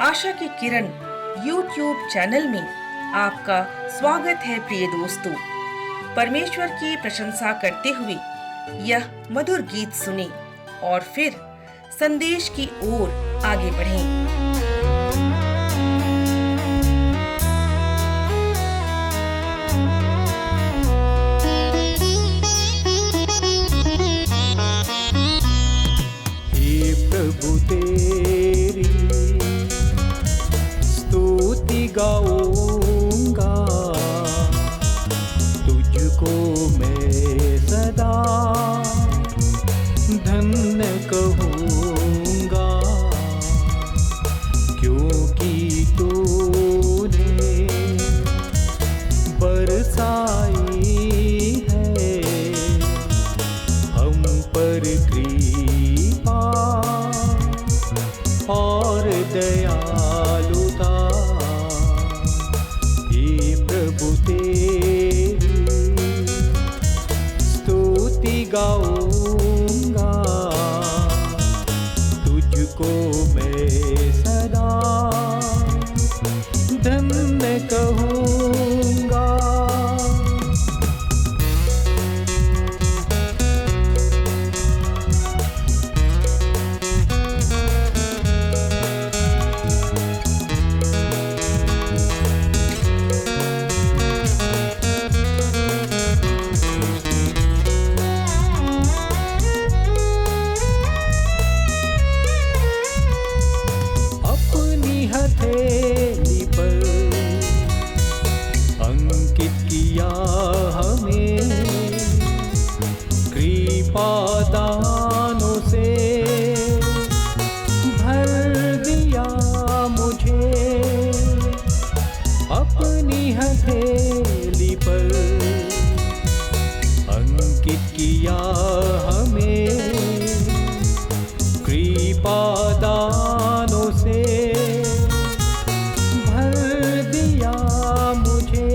आशा की किरण YouTube channel में आपका स्वागत है प्रिय दोस्तों। परमेश्वर की प्रशंसा करते हुए यह मधुर गीत सुने और फिर संदेश की ओर आगे बढ़ें। प्रभु तेरी स्तुति गाऊंगा, तुझको मैं सदा धन्य कहूँगा, क्योंकि तूने बरसाई है हम पर कृपा और दयालुता। हे प्रभु तेरी स्तुति गाऊंगा, तुझको मैं सदा धन्य कहूँगा। हथेली पर अंकित किया हमें कृपा दानों से भर दिया मुझे, अपनी हथेली पर अंकित किया हमें कृपा दानों से मुझे।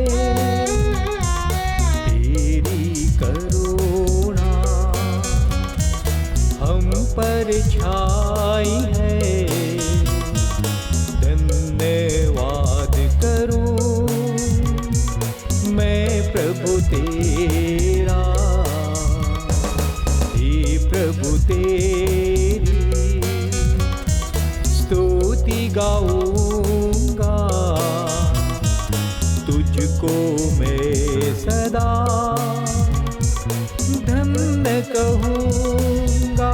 तेरी करुणा हम पर छाई है, धन्यवाद करूं मैं प्रभु तेरा। हे प्रभु तेरी स्तुति गाऊंगा, तुझको मैं सदा धन्य कहूँगा।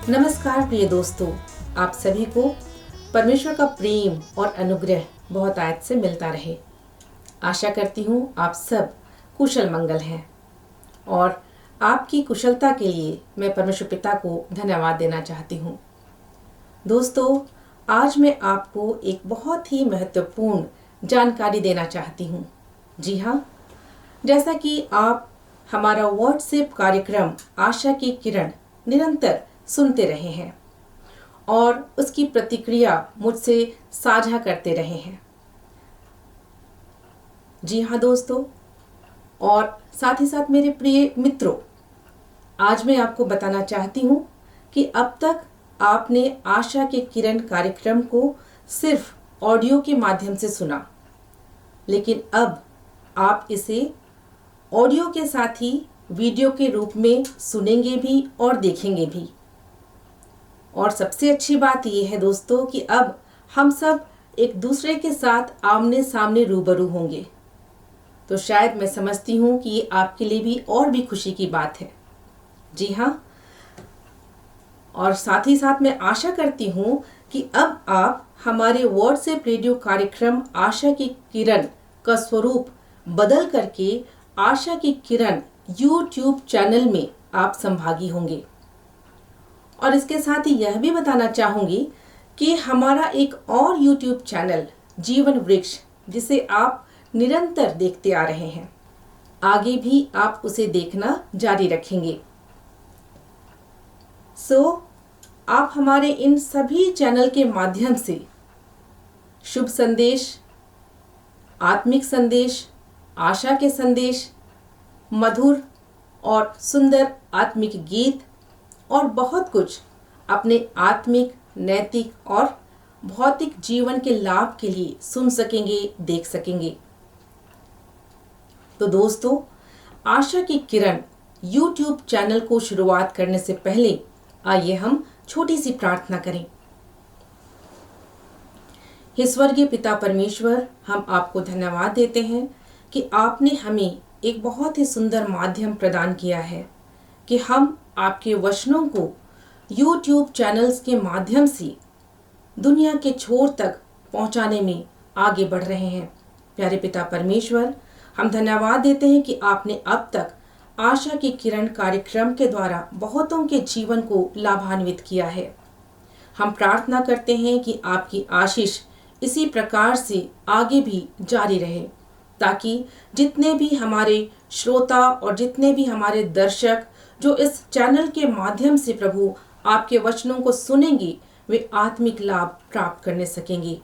नमस्कार प्रिय दोस्तों, आप सभी को परमेश्वर का प्रेम और अनुग्रह बहुत आयत से मिलता रहे। आशा करती हूँ आप सब कुशल मंगल हैं और आपकी कुशलता के लिए मैं परमेश्वर पिता को धन्यवाद देना चाहती हूँ। दोस्तों, आज मैं आपको एक बहुत ही महत्वपूर्ण जानकारी देना चाहती हूँ। जी हाँ, जैसा कि आप हमारा व्हाट्सएप कार्यक्रम आशा की किरण निरंतर सुनते रहे हैं और उसकी प्रतिक्रिया मुझसे साझा करते रहे हैं। जी हाँ दोस्तों, और साथ ही साथ मेरे प्रिय मित्रों, आज मैं आपको बताना चाहती हूँ कि अब तक आपने आशा के किरण कार्यक्रम को सिर्फ ऑडियो के माध्यम से सुना, लेकिन अब आप इसे ऑडियो के साथ ही वीडियो के रूप में सुनेंगे भी और देखेंगे भी। और सबसे अच्छी बात यह है दोस्तों कि अब हम सब एक दूसरे के साथ आमने सामने रूबरू होंगे। तो शायद मैं समझती हूँ कि ये आपके लिए भी और भी खुशी की बात है। जी हाँ, और साथ ही साथ मैं आशा करती हूँ कि अब आप हमारे व्हाट्सएप रेडियो कार्यक्रम आशा की किरण का स्वरूप बदल करके आशा की किरण YouTube चैनल में आप संभागी होंगे। और इसके साथ ही यह भी बताना चाहूँगी कि हमारा एक और YouTube चैनल जीवन वृक्ष, जिसे आप निरंतर देखते आ रहे हैं, आगे भी आप उसे देखना जारी रखेंगे। आप हमारे इन सभी चैनल के माध्यम से शुभ संदेश, आत्मिक संदेश, आशा के संदेश, मधुर और सुंदर आत्मिक गीत और बहुत कुछ अपने आत्मिक, नैतिक और भौतिक जीवन के लाभ के लिए सुन सकेंगे, देख सकेंगे। तो दोस्तों, आशा की किरण YouTube चैनल को शुरुआत करने से पहले आइए हम छोटी सी प्रार्थना करें। हे स्वर्गीय पिता परमेश्वर, हम आपको धन्यवाद देते हैं कि आपने हमें एक बहुत ही सुंदर माध्यम प्रदान किया है कि हम आपके वचनों को YouTube चैनल्स के माध्यम से दुनिया के छोर तक पहुंचाने में आगे बढ़ रहे हैं। प्यारे पिता परमेश्वर, हम धन्यवाद देते हैं कि आपने अब तक आशा की किरण कार्यक्रम के द्वारा बहुतों के जीवन को लाभान्वित किया है। हम प्रार्थना करते हैं कि आपकी आशीष इसी प्रकार से आगे भी जारी रहे, ताकि जितने भी हमारे श्रोता और जितने भी हमारे दर्शक जो इस चैनल के माध्यम से प्रभु आपके वचनों को सुनेंगे, वे आत्मिक लाभ प्राप्त करने सकेंगे।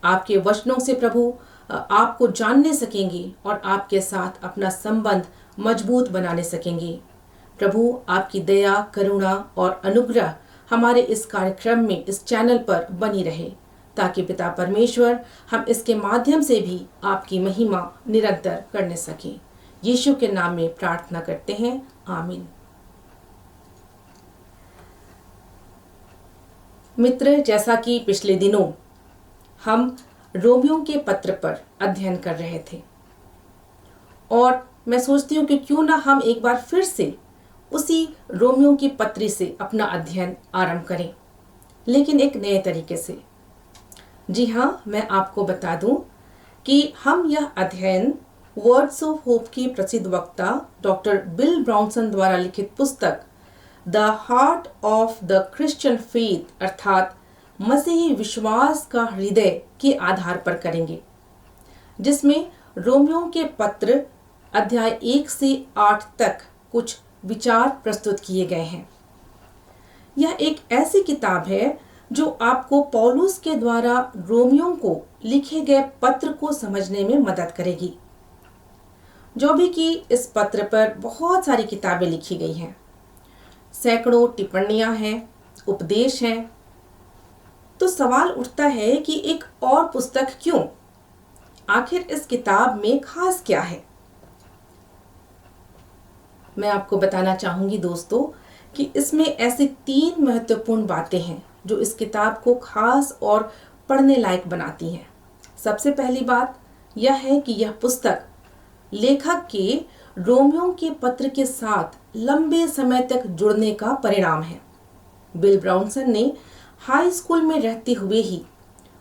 आपके वचनों से प्रभु आपको जानने सकेंगे और आपके साथ अपना संबंध मजबूत बनाने सकेंगे। प्रभु, आपकी दया, करुणा और अनुग्रह हमारे इस कार्यक्रम में, इस चैनल पर बनी रहे, ताकि पिता परमेश्वर हम इसके माध्यम से भी आपकी महिमा निरंतर करने सकें। यीशु के नाम में प्रार्थना करते हैं, आमीन। मित्र, जैसा कि पिछले दिनों हम रोमियो के पत्र पर अध्ययन कर रहे थे और मैं सोचती हूँ कि क्यों ना हम एक बार फिर से उसी रोमियो की पत्री से अपना अध्ययन आरंभ करें, लेकिन एक नए तरीके से। जी हाँ, मैं आपको बता दूं कि हम यह अध्ययन वर्ड्स ऑफ होप की प्रसिद्ध वक्ता डॉक्टर बिल ब्राउनसन द्वारा लिखित पुस्तक the heart of the Christian faith अर्थात मसीही विश्वास का हृदय के आधार पर करेंगे, जिसमें रोमियो के पत्र अध्याय 1 से 8 तक कुछ विचार प्रस्तुत किए गए हैं। यह एक ऐसी किताब है जो आपको पौलुस के द्वारा रोमियो को लिखे गए पत्र को समझने में मदद करेगी। जो भी कि इस पत्र पर बहुत सारी किताबें लिखी गई हैं, सैकड़ों टिप्पणियां हैं, उपदेश हैं, तो सवाल उठता है कि एक और पुस्तक क्यों? आखिर इस किताब में खास क्या है? मैं आपको बताना चाहूंगी दोस्तों कि इसमें ऐसी 3 महत्वपूर्ण बातें हैं जो इस किताब को खास और पढ़ने लायक बनाती हैं। सबसे पहली बात यह है कि यह पुस्तक लेखक के रोमियो के पत्र के साथ लंबे समय तक जुड़ने का परिणाम है। बिल ब्राउनसन ने हाई स्कूल में रहते हुए ही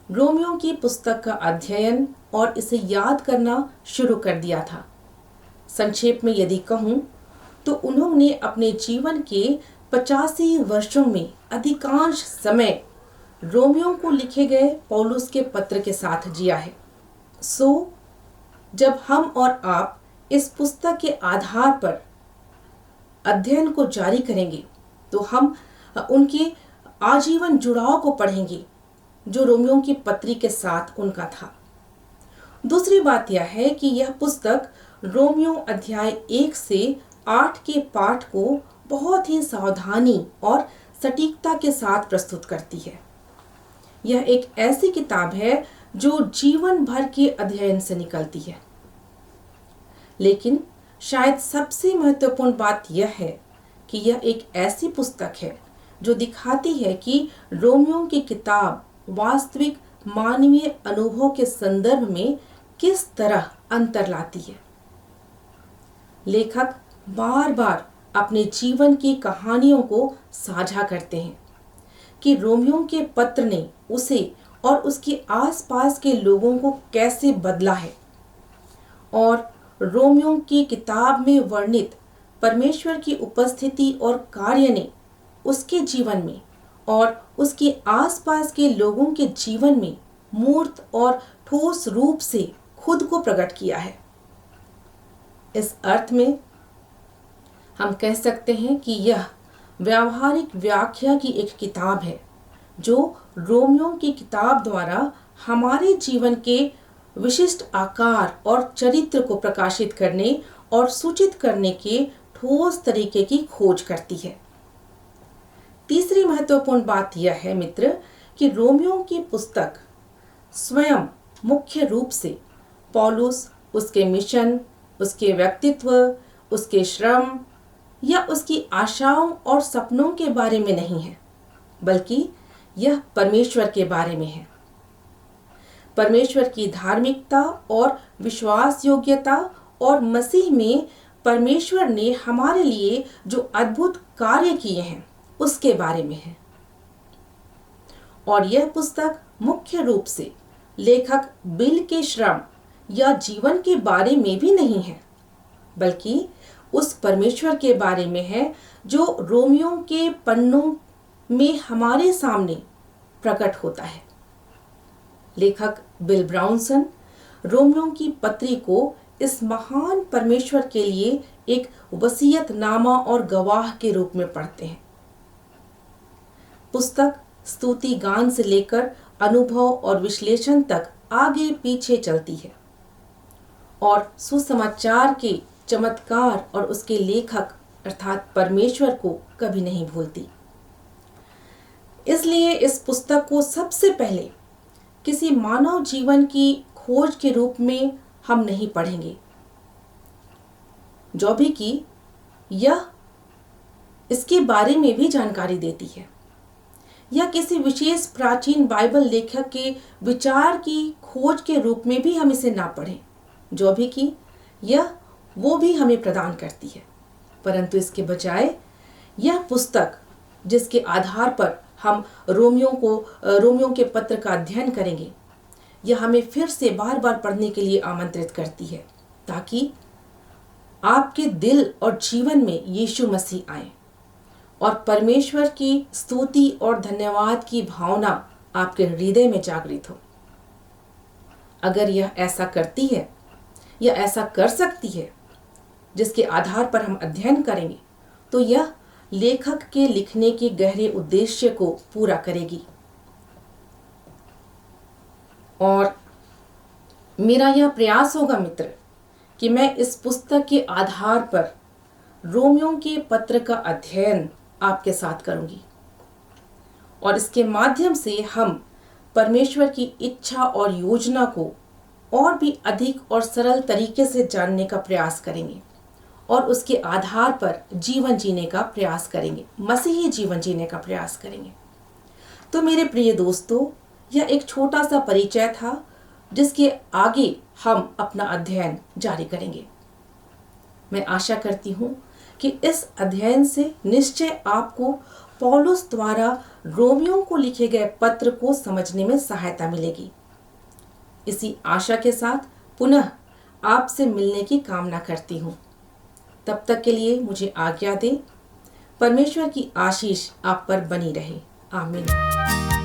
रोमियो की पुस्तक का अध्ययन और इसे याद करना शुरू कर दिया था। संक्षेप में यदि कहूँ तो उन्होंने अपने जीवन के 85 वर्षों में अधिकांश समय रोमियो को लिखे गए पौलुस के पत्र के साथ जिया है। जब हम और आप इस पुस्तक के आधार पर अध्ययन को जारी करेंगे तो हम उनके आजीवन जुड़ाव को पढ़ेंगे जो रोमियो की पत्री के साथ उनका था। दूसरी बात यह है कि यह पुस्तक रोमियो अध्याय 1 से 8 के पाठ को बहुत ही सावधानी और सटीकता के साथ प्रस्तुत करती है। यह एक ऐसी किताब है जो जीवन भर के अध्ययन से निकलती है। लेकिन शायद सबसे महत्वपूर्ण बात यह है कि यह एक ऐसी पुस्तक है जो दिखाती है कि रोमियो की किताब वास्तविक मानवीय अनुभव के संदर्भ में किस तरह अंतर लाती है। लेखक बार बार अपने जीवन की कहानियों को साझा करते हैं कि रोमियो के पत्र ने उसे और उसके आसपास के लोगों को कैसे बदला है और रोमियो की किताब में वर्णित परमेश्वर की उपस्थिति और कार्य ने उसके जीवन में और उसके आसपास के लोगों के जीवन में मूर्त और ठोस रूप से खुद को प्रकट किया है। इस अर्थ में हम कह सकते हैं कि यह व्यावहारिक व्याख्या की एक किताब है जो रोमियो की किताब द्वारा हमारे जीवन के विशिष्ट आकार और चरित्र को प्रकाशित करने और सूचित करने के ठोस तरीके की खोज करती है। तीसरी महत्वपूर्ण बात यह है मित्र कि रोमियो की पुस्तक स्वयं मुख्य रूप से पौलुस, उसके मिशन, उसके व्यक्तित्व, उसके श्रम या उसकी आशाओं और सपनों के बारे में नहीं है, बल्कि यह परमेश्वर के बारे में है। परमेश्वर की धार्मिकता और विश्वास योग्यता और मसीह में परमेश्वर ने हमारे लिए जो अद्भुत कार्य किए हैं उसके बारे में है। और यह पुस्तक मुख्य रूप से लेखक बिल के श्रम या जीवन के बारे में भी नहीं है, बल्कि उस परमेश्वर के बारे में है जो रोमियो के पन्नों में हमारे सामने प्रकट होता है। लेखक बिल ब्राउनसन रोमियो की पत्री को इस महान परमेश्वर के लिए एक वसीयतनामा और गवाह के रूप में पढ़ते हैं। पुस्तक स्तुति गान से लेकर अनुभव और विश्लेषण तक आगे पीछे चलती है और सुसमाचार के चमत्कार और उसके लेखक अर्थात परमेश्वर को कभी नहीं भूलती। इसलिए इस पुस्तक को सबसे पहले किसी मानव जीवन की खोज के रूप में हम नहीं पढ़ेंगे, जो भी कि यह इसके बारे में भी जानकारी देती है, या किसी विशेष प्राचीन बाइबल लेखक के विचार की खोज के रूप में भी हम इसे ना पढ़ें, जो भी कि यह वो भी हमें प्रदान करती है। परंतु इसके बजाय यह पुस्तक जिसके आधार पर हम रोमियो के पत्र का अध्ययन करेंगे, यह हमें फिर से बार बार पढ़ने के लिए आमंत्रित करती है, ताकि आपके दिल और जीवन में यीशु मसीह आए और परमेश्वर की स्तुति और धन्यवाद की भावना आपके हृदय में जागृत हो। अगर यह ऐसा करती है या ऐसा कर सकती है, जिसके आधार पर हम अध्ययन करेंगे, तो यह लेखक के लिखने के गहरे उद्देश्य को पूरा करेगी। और मेरा यह प्रयास होगा मित्र कि मैं इस पुस्तक के आधार पर रोमियो के पत्र का अध्ययन आपके साथ करूंगी और इसके माध्यम से हम परमेश्वर की इच्छा और योजना को और भी अधिक और सरल तरीके से जानने का प्रयास करेंगे और उसके आधार पर जीवन जीने का प्रयास करेंगे, मसीही जीवन जीने का प्रयास करेंगे। तो मेरे प्रिय दोस्तों, यह एक छोटा सा परिचय था जिसके आगे हम अपना अध्ययन जारी करेंगे। मैं आशा करती हूँ कि इस अध्ययन से निश्चय आपको पौलुस द्वारा रोमियो को लिखे गए पत्र को समझने में सहायता मिलेगी। इसी आशा के साथ पुनः आपसे मिलने की कामना करती हूँ। तब तक के लिए मुझे आज्ञा दें। परमेश्वर की आशीष आप पर बनी रहे। आमीन।